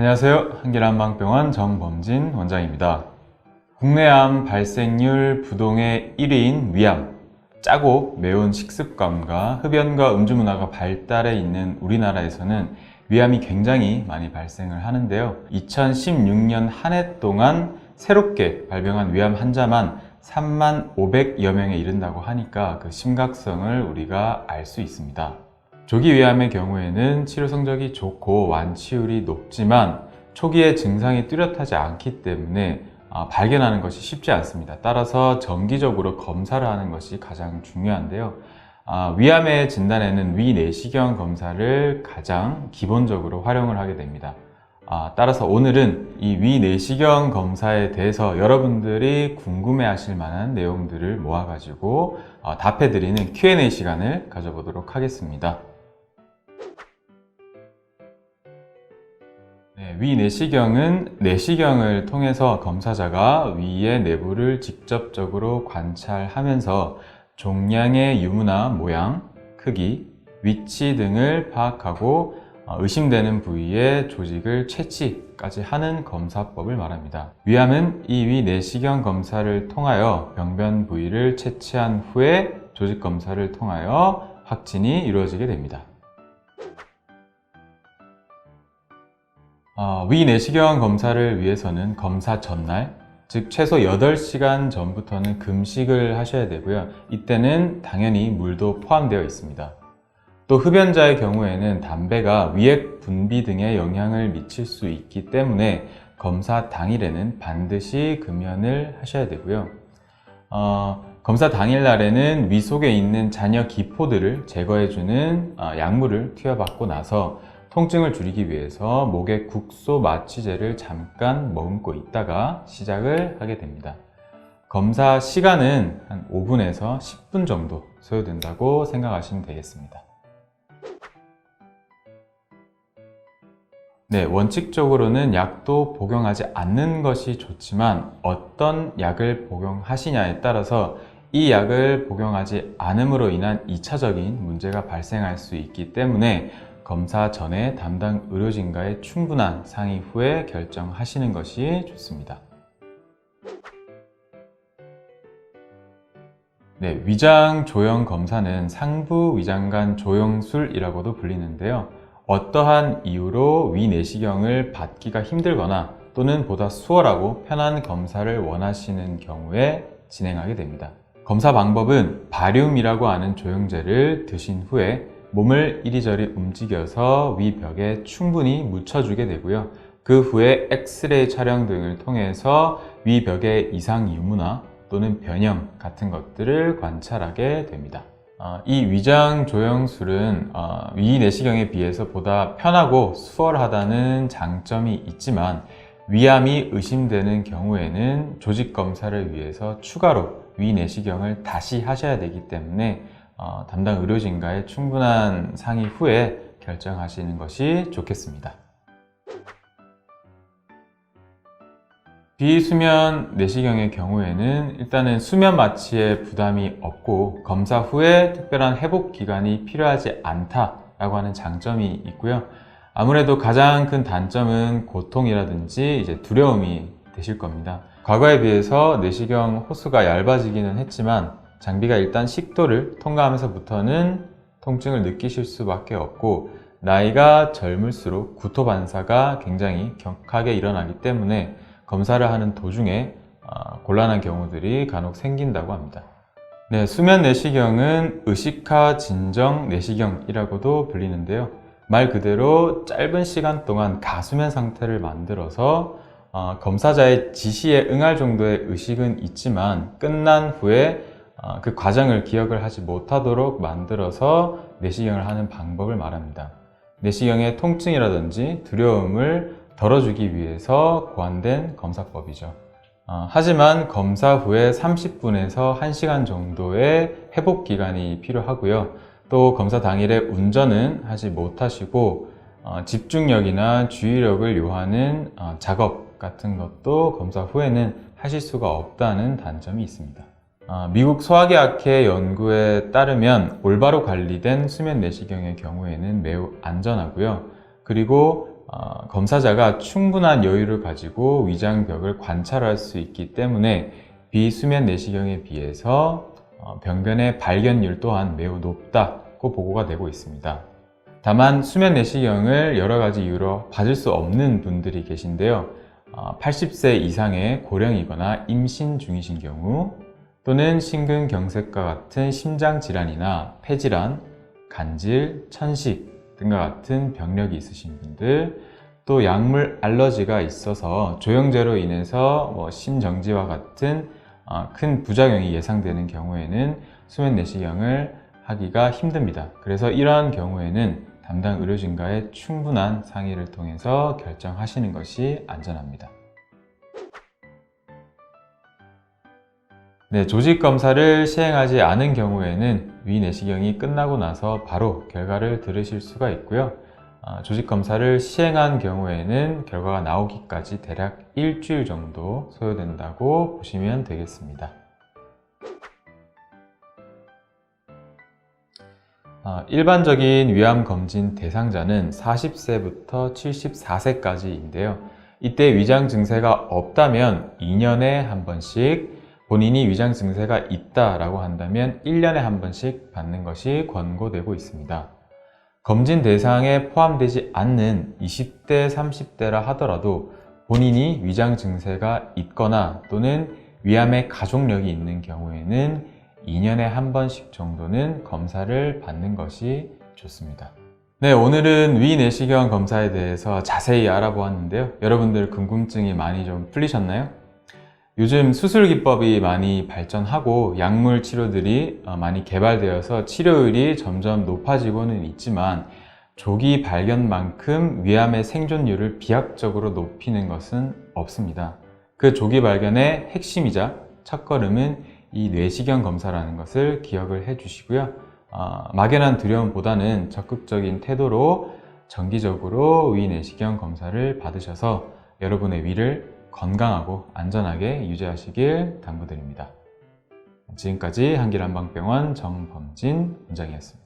안녕하세요. 한길한방병원 정범진 원장입니다. 국내 암 발생률 부동의 1위인 위암, 짜고 매운 식습관과 흡연과 음주 문화가 발달해 있는 우리나라에서는 위암이 굉장히 많이 발생을 하는데요. 2016년 한 해 동안 새롭게 발병한 위암 환자만 3만 500여 명에 이른다고 하니까 그 심각성을 우리가 알 수 있습니다. 조기 위암의 경우에는 치료 성적이 좋고 완치율이 높지만 초기에 증상이 뚜렷하지 않기 때문에 발견하는 것이 쉽지 않습니다. 따라서 정기적으로 검사를 하는 것이 가장 중요한데요. 위암의 진단에는 위내시경 검사를 가장 기본적으로 활용을 하게 됩니다. 따라서 오늘은 이 위내시경 검사에 대해서 여러분들이 궁금해 하실 만한 내용들을 모아가지고 답해 드리는 Q&A 시간을 가져보도록 하겠습니다. 위내시경은 내시경을 통해서 검사자가 위의 내부를 직접적으로 관찰하면서 종양의 유무나 모양, 크기, 위치 등을 파악하고 의심되는 부위의 조직을 채취까지 하는 검사법을 말합니다. 위암은 이 위내시경 검사를 통하여 병변 부위를 채취한 후에 조직 검사를 통하여 확진이 이루어지게 됩니다. 위내시경 검사를 위해서는 검사 전날, 즉 최소 8시간 전부터는 금식을 하셔야 되고요. 이때는 당연히 물도 포함되어 있습니다. 또 흡연자의 경우에는 담배가 위액 분비 등에 영향을 미칠 수 있기 때문에 검사 당일에는 반드시 금연을 하셔야 되고요. 검사 당일날에는 위 속에 있는 잔여 기포들을 제거해주는 약물을 투여받고 나서 통증을 줄이기 위해서 목에 국소 마취제를 잠깐 머금고 있다가 시작을 하게 됩니다. 검사 시간은 한 5분에서 10분 정도 소요된다고 생각하시면 되겠습니다. 원칙적으로는 약도 복용하지 않는 것이 좋지만 어떤 약을 복용하시냐에 따라서 이 약을 복용하지 않음으로 인한 2차적인 문제가 발생할 수 있기 때문에 검사 전에 담당 의료진과의 충분한 상의 후에 결정하시는 것이 좋습니다. 위장 조영 검사는 상부 위장관 조영술이라고도 불리는데요. 어떠한 이유로 위내시경을 받기가 힘들거나 또는 보다 수월하고 편한 검사를 원하시는 경우에 진행하게 됩니다. 검사 방법은 바륨이라고 하는 조영제를 드신 후에 몸을 이리저리 움직여서 위벽에 충분히 묻혀주게 되고요. 그 후에 엑스레이 촬영 등을 통해서 위벽의 이상 유무나 또는 변형 같은 것들을 관찰하게 됩니다. 이 위장 조영술은 위내시경에 비해서 보다 편하고 수월하다는 장점이 있지만 위암이 의심되는 경우에는 조직 검사를 위해서 추가로 위내시경을 다시 하셔야 되기 때문에 담당 의료진과의 충분한 상의 후에 결정하시는 것이 좋겠습니다. 비수면 내시경의 경우에는 일단은 수면 마취에 부담이 없고 검사 후에 특별한 회복 기간이 필요하지 않다라고 하는 장점이 있고요. 아무래도 가장 큰 단점은 고통이라든지 두려움이 되실 겁니다. 과거에 비해서 내시경 호수가 얇아지기는 했지만 장비가 일단 식도를 통과하면서부터는 통증을 느끼실 수밖에 없고 나이가 젊을수록 구토 반사가 굉장히 격하게 일어나기 때문에 검사를 하는 도중에 곤란한 경우들이 간혹 생긴다고 합니다. 수면 내시경은 의식하 진정 내시경이라고도 불리는데요. 말 그대로 짧은 시간 동안 가수면 상태를 만들어서 검사자의 지시에 응할 정도의 의식은 있지만 끝난 후에 그 과정을 기억을 하지 못하도록 만들어서 내시경을 하는 방법을 말합니다. 내시경의 통증이라든지 두려움을 덜어주기 위해서 고안된 검사법이죠. 하지만 검사 후에 30분에서 1시간 정도의 회복 기간이 필요하고요. 또 검사 당일에 운전은 하지 못하시고 집중력이나 주의력을 요하는 작업 같은 것도 검사 후에는 하실 수가 없다는 단점이 있습니다. 미국 소화기학회 연구에 따르면 올바로 관리된 수면 내시경의 경우에는 매우 안전하고요. 그리고 검사자가 충분한 여유를 가지고 위장벽을 관찰할 수 있기 때문에 비수면 내시경에 비해서 병변의 발견율 또한 매우 높다고 보고가 되고 있습니다. 다만 수면 내시경을 여러 가지 이유로 받을 수 없는 분들이 계신데요. 80세 이상의 고령이거나 임신 중이신 경우, 또는 심근경색과 같은 심장질환이나 폐질환, 간질, 천식 등과 같은 병력이 있으신 분들, 또 약물 알러지가 있어서 조영제로 인해서 심정지와 같은 큰 부작용이 예상되는 경우에는 수면 내시경을 하기가 힘듭니다. 그래서 이러한 경우에는 담당 의료진과의 충분한 상의를 통해서 결정하시는 것이 안전합니다. 네, 조직검사를 시행하지 않은 경우에는 위내시경이 끝나고 나서 바로 결과를 들으실 수가 있고요. 조직검사를 시행한 경우에는 결과가 나오기까지 대략 일주일 정도 소요된다고 보시면 되겠습니다. 일반적인 위암검진 대상자는 40세부터 74세까지인데요. 이때 위장 증세가 없다면 2년에 한 번씩, 본인이 위장 증세가 있다라고 한다면 1년에 한 번씩 받는 것이 권고되고 있습니다. 검진 대상에 포함되지 않는 20대, 30대라 하더라도 본인이 위장 증세가 있거나 또는 위암의 가족력이 있는 경우에는 2년에 한 번씩 정도는 검사를 받는 것이 좋습니다. 네, 오늘은 위내시경 검사에 대해서 자세히 알아보았는데요. 여러분들 궁금증이 많이 좀 풀리셨나요? 요즘 수술 기법이 많이 발전하고 약물 치료들이 많이 개발되어서 치료율이 점점 높아지고는 있지만 조기 발견만큼 위암의 생존율을 비약적으로 높이는 것은 없습니다. 그 조기 발견의 핵심이자 첫걸음은 이 뇌시경 검사라는 것을 기억을 해 주시고요. 막연한 두려움보다는 적극적인 태도로 정기적으로 위내시경 검사를 받으셔서 여러분의 위를 건강하고 안전하게 유지하시길 당부드립니다. 지금까지 한길한방병원 정범진 원장이었습니다.